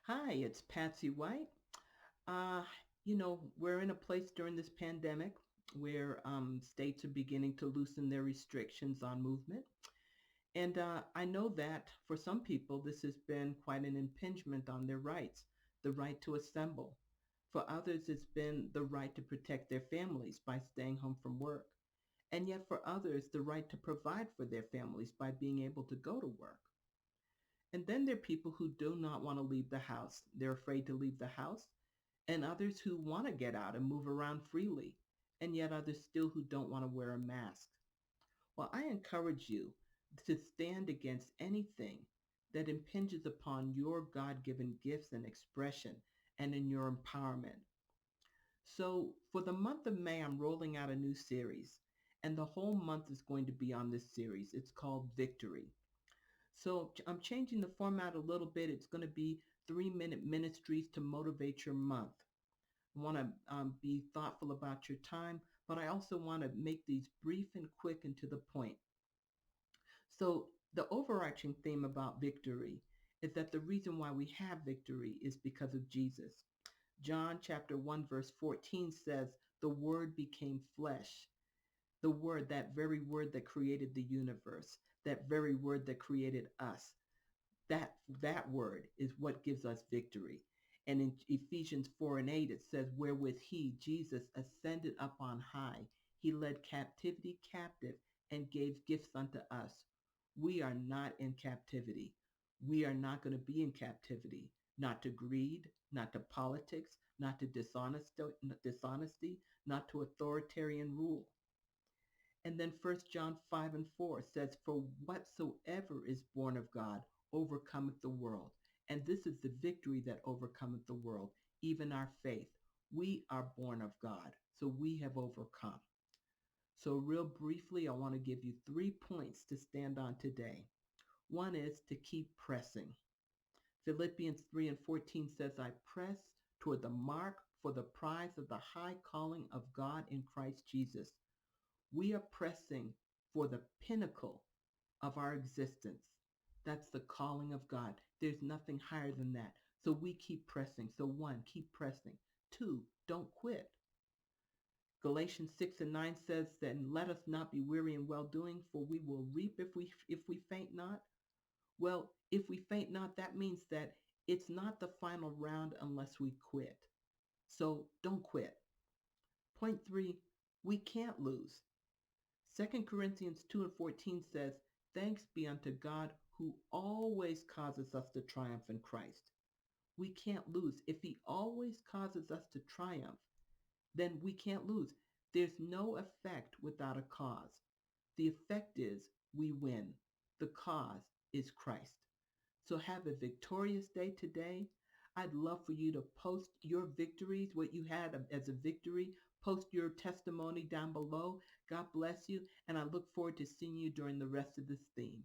Hi, it's Patsy White. Uh, we're in a place during this pandemic where states are beginning to loosen their restrictions on movement. And I know that for some people, this has been quite an impingement on their rights, the right to assemble. For others, it's been the right to protect their families by staying home from work. And yet, for others, the right to provide for their families by being able to go to work. And then there are people who do not want to leave the house. They're afraid to leave the house. And others who want to get out and move around freely. And yet others still who don't want to wear a mask. Well, I encourage you to stand against anything that impinges upon your God given gifts and expression and in your empowerment. So, for the month of May, I'm rolling out a new series, and the whole month is going to be on this series. It's called Victory. So I'm changing the format a little bit. It's going to be 3-minute ministries to motivate your month. I want to be thoughtful about your time, but I also want to make these brief and quick and to the point. So the overarching theme about victory is that the reason why we have victory is because of Jesus. John chapter 1 verse 14 says, the word became flesh. The word, that very word that created the universe, that very word that created us. That that word is what gives us victory. And in Ephesians 4 and 8, it says, wherewith he, Jesus, ascended up on high, he led captivity captive and gave gifts unto us. We are not in captivity. We are not going to be in captivity, not to greed, not to politics, not to dishonesty, not to authoritarian rule. And then First John 5 and 4 says, for whatsoever is born of God overcometh the world. And this is the victory that overcometh the world, even our faith. We are born of God, so we have overcome. So real briefly, I want to give you 3 points to stand on today. One is to keep pressing. Philippians 3 and 14 says, I press toward the mark for the prize of the high calling of God in Christ Jesus. We are pressing for the pinnacle of our existence. That's the calling of God. There's nothing higher than that. So we keep pressing. So one, keep pressing. Two, don't quit. Galatians 6 and 9 says, then let us not be weary in well doing, for we will reap if we faint not. Well, if we faint not, that means that it's not the final round unless we quit. So don't quit. Point three, we can't lose. 2 Corinthians 2 and 14 says, thanks be unto God who always causes us to triumph in Christ. We can't lose. If he always causes us to triumph, then we can't lose. There's no effect without a cause. The effect is we win. The cause is Christ. So have a victorious day today. I'd love for you to post your victories, what you had as a victory. Post your testimony down below. God bless you. And I look forward to seeing you during the rest of this theme.